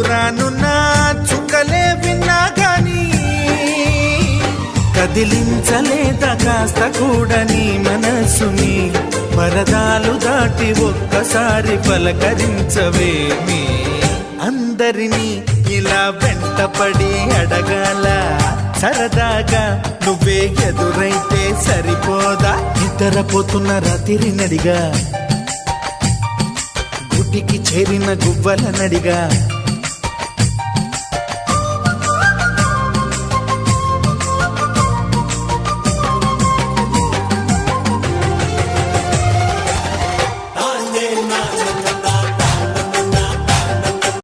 రానున్న చుక్కలే విన్నా గాని కదిలించలేదా కాస్త కూడా నీ మనసుని పరదాలు దాటి ఒక్కసారి పలకరించవేమి అందరినీ ఇలా వెంటపడి అడగాల సరదాగా నువ్వే ఎదురైతే సరిపోదా నిద్రపోతున్న రాత్రి నడిగా గుటికి చేరిన గువ్వల నడిగా